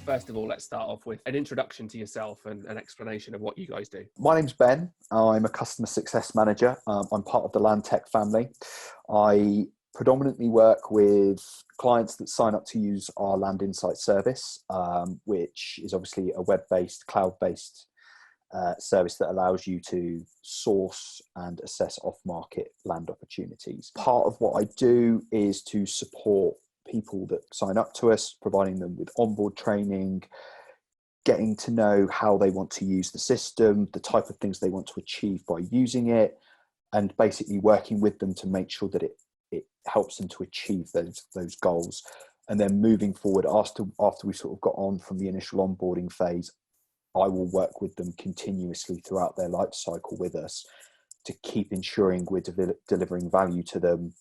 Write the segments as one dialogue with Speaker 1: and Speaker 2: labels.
Speaker 1: first of all, let's start off with an introduction to yourself and an explanation of what you guys do.
Speaker 2: My name's Ben. I'm a customer success manager. I'm part of the LandTech family. I predominantly work with clients that sign up to use our Land Insight service, which is obviously a web-based, cloud-based service that allows you to source and assess off-market land opportunities. Part of what I do is to support people that sign up to us, providing them with onboard training, getting to know how they want to use the system, the type of things they want to achieve by using it, and basically working with them to make sure that it helps them to achieve those goals. And then moving forward, after we sort of got on from the initial onboarding phase, I will work with them continuously throughout their life cycle with us to keep ensuring we're delivering value to them,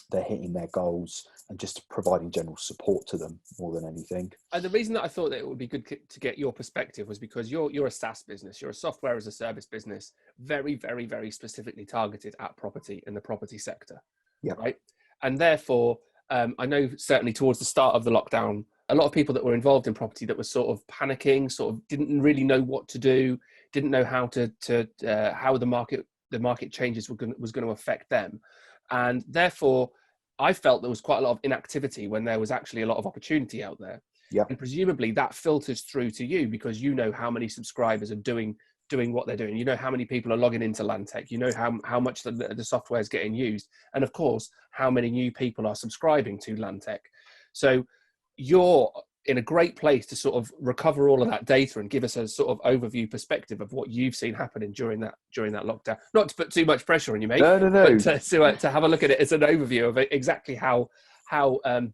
Speaker 2: they're hitting their goals, and just providing general support to them more than anything.
Speaker 1: And the reason that I thought that it would be good to get your perspective was because you're a SaaS business, you're a software as a service business, very, very, very specifically targeted at property and the property sector.
Speaker 2: Yeah.
Speaker 1: Right. And therefore, I know certainly towards the start of the lockdown, a lot of people that were involved in property that were sort of panicking, sort of didn't really know what to do, didn't know how how the market changes was going to affect them. And therefore, I felt there was quite a lot of inactivity when there was actually a lot of opportunity out there.
Speaker 2: Yeah.
Speaker 1: And presumably that filters through to you because you know how many subscribers are doing what they're doing. You know how many people are logging into LandTech. You know how much the software is getting used. And of course, how many new people are subscribing to LandTech. So you're in a great place to sort of recover all of that data and give us a sort of overview perspective of what you've seen happening during that lockdown. Not to put too much pressure on you, mate.
Speaker 2: No.
Speaker 1: But to have a look at it as an overview of exactly how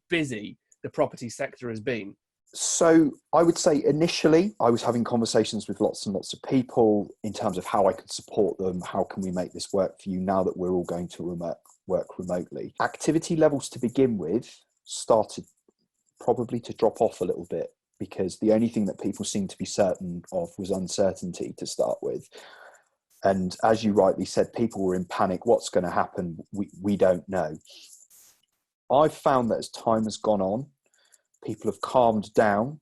Speaker 1: busy the property sector has been.
Speaker 2: So I would say initially I was having conversations with lots and lots of people in terms of how I could support them. How can we make this work for you now that we're all going to work remotely? Activity levels to begin with started probably to drop off a little bit because the only thing that people seemed to be certain of was uncertainty to start with. And as you rightly said, people were in panic. What's going to happen? We don't know. I've found that as time has gone on, people have calmed down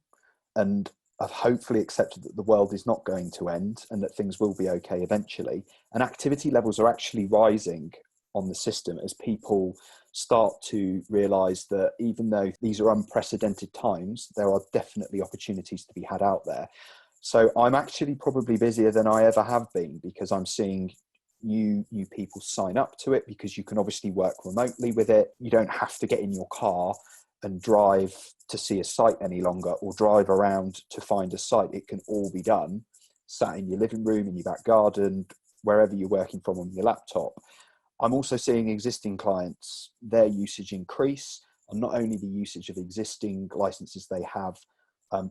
Speaker 2: and have hopefully accepted that the world is not going to end and that things will be okay eventually. And activity levels are actually rising on the system as people start to realise that even though these are unprecedented times, there are definitely opportunities to be had out there. So I'm actually probably busier than I ever have been because I'm seeing new people sign up to it because you can obviously work remotely with it. You don't have to get in your car and drive to see a site any longer or drive around to find a site. It can all be done sat in your living room, in your back garden, wherever you're working from on your laptop. I'm also seeing existing clients, their usage increase, and not only the usage of existing licenses they have,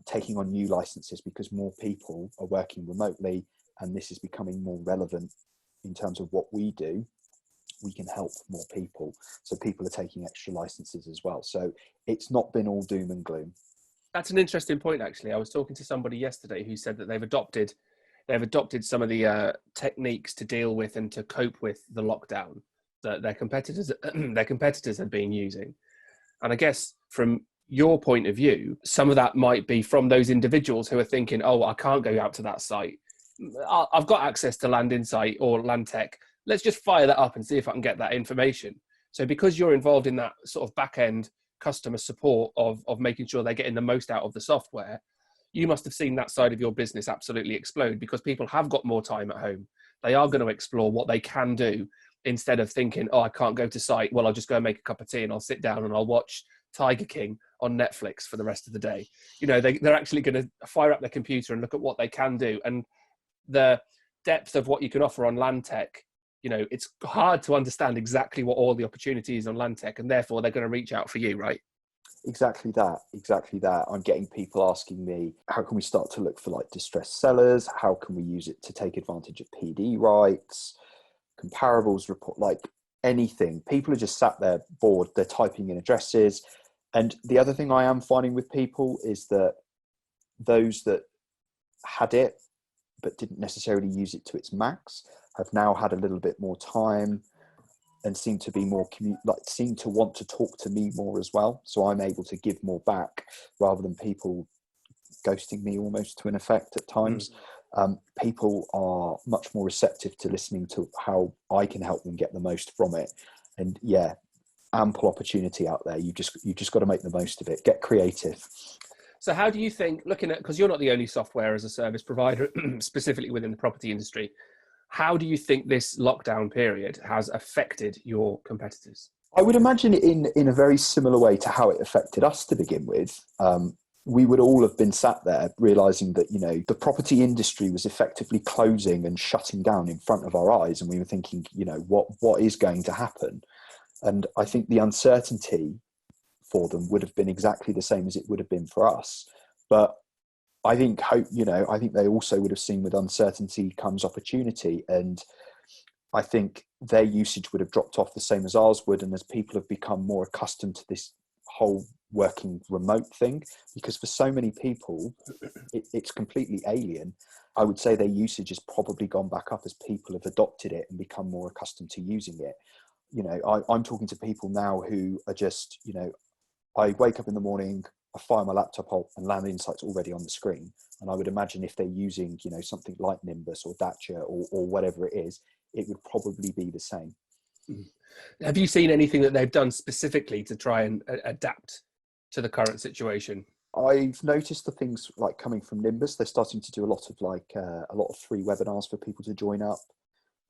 Speaker 2: taking on new licenses because more people are working remotely and this is becoming more relevant in terms of what we do. We can help more people. So people are taking extra licenses as well. So it's not been all doom and gloom.
Speaker 1: That's an interesting point, actually. I was talking to somebody yesterday who said that they've adopted some of the techniques to deal with and to cope with the lockdown that their competitors have been using. And I guess from your point of view, some of that might be from those individuals who are thinking, oh, I can't go out to that site. I've got access to Land Insight or LandTech. Let's just fire that up and see if I can get that information. So because you're involved in that sort of back-end customer support of making sure they're getting the most out of the software, you must have seen that side of your business absolutely explode because people have got more time at home. They are going to explore what they can do instead of thinking, oh, I can't go to site. Well, I'll just go and make a cup of tea and I'll sit down and I'll watch Tiger King on Netflix for the rest of the day. You know, they're actually going to fire up their computer and look at what they can do. And the depth of what you can offer on LandTech, you know, it's hard to understand exactly what all the opportunities on LandTech, and therefore they're going to reach out for you, right?
Speaker 2: Exactly that. I'm getting people asking me, how can we start to look for like distressed sellers? How can we use it to take advantage of PD rights, comparables report, like anything? People are just sat there bored. They're typing in addresses. And the other thing I am finding with people is that those that had it but didn't necessarily use it to its max have now had a little bit more time and seem to be more seem to want to talk to me more as well. So I'm able to give more back rather than people ghosting me almost to an effect at times. People are much more receptive to listening to how I can help them get the most from it. And yeah, ample opportunity out there. You just got to make the most of it. Get creative.
Speaker 1: So how do you think, looking at, because you're not the only software as a service provider specifically within the property industry, how do you think this lockdown period has affected your competitors?
Speaker 2: I would imagine in a very similar way to how it affected us to begin with. We would all have been sat there realizing that, the property industry was effectively closing and shutting down in front of our eyes. And we were thinking, what is going to happen? And I think the uncertainty for them would have been exactly the same as it would have been for us. But I think I think they also would have seen with uncertainty comes opportunity. And I think their usage would have dropped off the same as ours would. And as people have become more accustomed to this whole working remote thing, because for so many people, it's completely alien. I would say their usage has probably gone back up as people have adopted it and become more accustomed to using it. I'm talking to people now who are just, I wake up in the morning, I fire my laptop up and Land Insight's already on the screen. And I would imagine if they're using, something like Nimbus or Dacia or whatever it is, it would probably be the same.
Speaker 1: Have you seen anything that they've done specifically to try and adapt to the current situation?
Speaker 2: I've noticed the things like coming from Nimbus, they're starting to do a lot of free webinars for people to join up,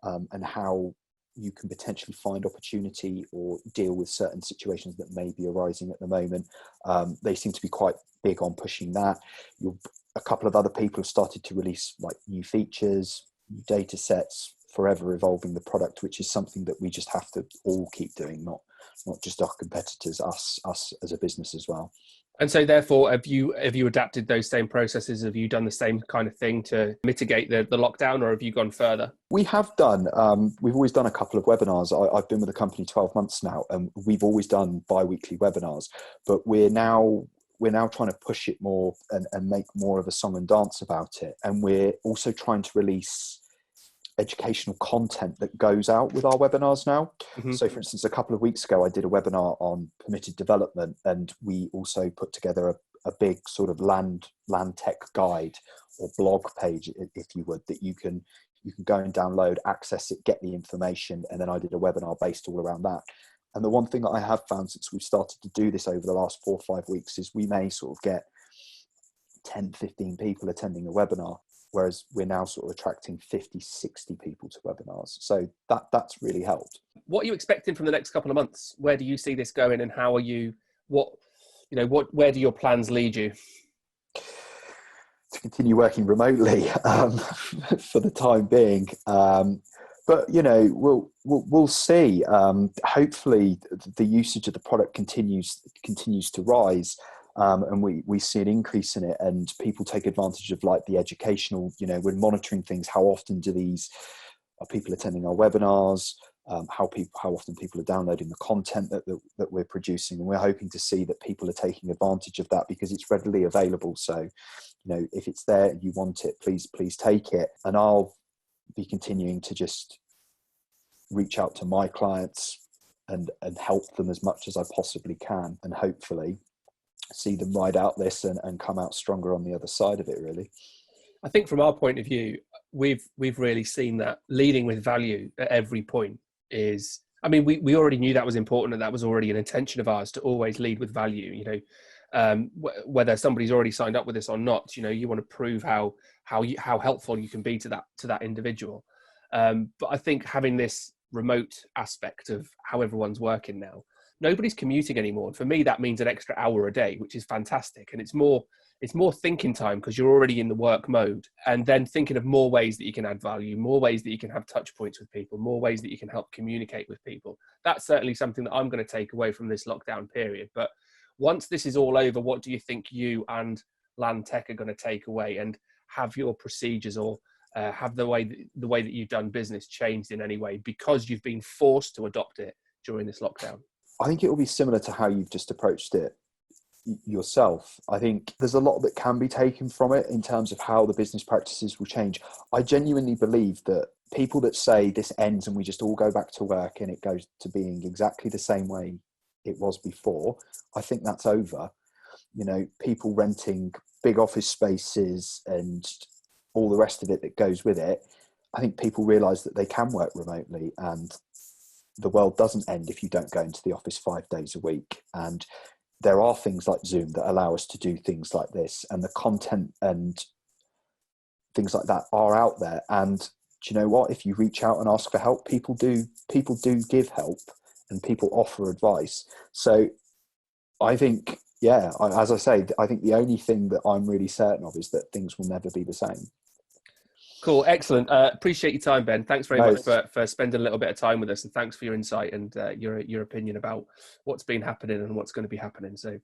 Speaker 2: and how you can potentially find opportunity or deal with certain situations that may be arising at the moment. They seem to be quite big on pushing that. A couple of other people have started to release like new features, new data sets, forever evolving the product, which is something that we just have to all keep doing, not just our competitors, us as a business as well.
Speaker 1: And so therefore, have you adapted those same processes? Have you done the same kind of thing to mitigate the lockdown, or have you gone further?
Speaker 2: We have done. We've always done a couple of webinars. I've been with the company 12 months now, and we've always done bi-weekly webinars. But we're now trying to push it more and make more of a song and dance about it. And we're also trying to release educational content that goes out with our webinars now. Mm-hmm. So for instance, a couple of weeks ago, I did a webinar on permitted development, and we also put together a big sort of LandTech guide or blog page, if you would, that you can go and download, access it, get the information. And then I did a webinar based all around that. And the one thing that I have found since we've started to do this over the last 4 or 5 weeks is we may sort of get 10, 15 people attending a webinar, whereas we're now sort of attracting 50, 60 people to webinars. So that's really helped.
Speaker 1: What are you expecting from the next couple of months? Where do you see this going, and how are you, where do your plans lead you?
Speaker 2: To continue working remotely for the time being. But, we'll see. Hopefully the usage of the product continues to rise. And we see an increase in it, and people take advantage of like the educational, we're monitoring things. How often are people attending our webinars? How often people are downloading the content that we're producing, and we're hoping to see that people are taking advantage of that because it's readily available. So, if it's there and you want it, please take it. And I'll be continuing to just reach out to my clients and help them as much as I possibly can, and hopefully see them ride out this and come out stronger on the other side of it, really.
Speaker 1: I think from our point of view, we've really seen that leading with value at every point is, we already knew that was important, and that was already an intention of ours to always lead with value. Whether somebody's already signed up with us or not, you want to prove how helpful you can be to that individual. But I think having this remote aspect of how everyone's working now, nobody's commuting anymore. For me, that means an extra hour a day, which is fantastic. And it's more thinking time because you're already in the work mode, and then thinking of more ways that you can add value, more ways that you can have touch points with people, more ways that you can help communicate with people. That's certainly something that I'm going to take away from this lockdown period. But once this is all over, what do you think you and LandTech are going to take away, and have your procedures or have the way that you've done business changed in any way because you've been forced to adopt it during this lockdown?
Speaker 2: I think it will be similar to how you've just approached it yourself. I think there's a lot that can be taken from it in terms of how the business practices will change. I genuinely believe that people that say this ends and we just all go back to work and it goes to being exactly the same way it was before, I think that's over. People renting big office spaces and all the rest of it that goes with it, I think people realise that they can work remotely, and the world doesn't end if you don't go into the office 5 days a week. And there are things like Zoom that allow us to do things like this, and the content and things like that are out there. And do you know what? If you reach out and ask for help, people do give help, and people offer advice. So I think, as I say, I think the only thing that I'm really certain of is that things will never be the same.
Speaker 1: Cool, excellent. Appreciate your time, Ben. Thanks very much for spending a little bit of time with us, and thanks for your insight and your opinion about what's been happening and what's going to be happening. So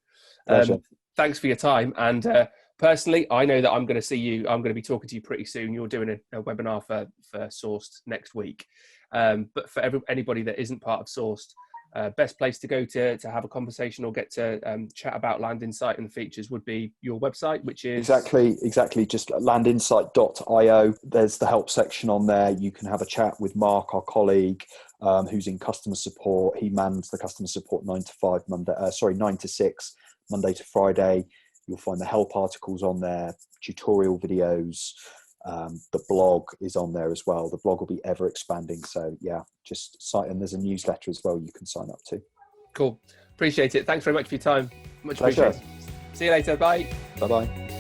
Speaker 1: thanks for your time. And personally, I know that I'm going to be talking to you pretty soon. You're doing a webinar for Sourced next week. But for anybody that isn't part of Sourced, best place to go to have a conversation or get to chat about Land Insight and the features would be your website, which is
Speaker 2: exactly just landinsight.io. There's the help section on there. You can have a chat with Mark, our colleague, who's in customer support. He mans the customer support 9 to 6, Monday to Friday. You'll find the help articles on there, tutorial videos. The blog is on there as well. The blog will be ever expanding. So just sign, and there's a newsletter as well you can sign up to.
Speaker 1: Cool. Appreciate it. Thanks very much for your time. Much
Speaker 2: Pleasure.
Speaker 1: appreciated. See you later. Bye.
Speaker 2: Bye-bye.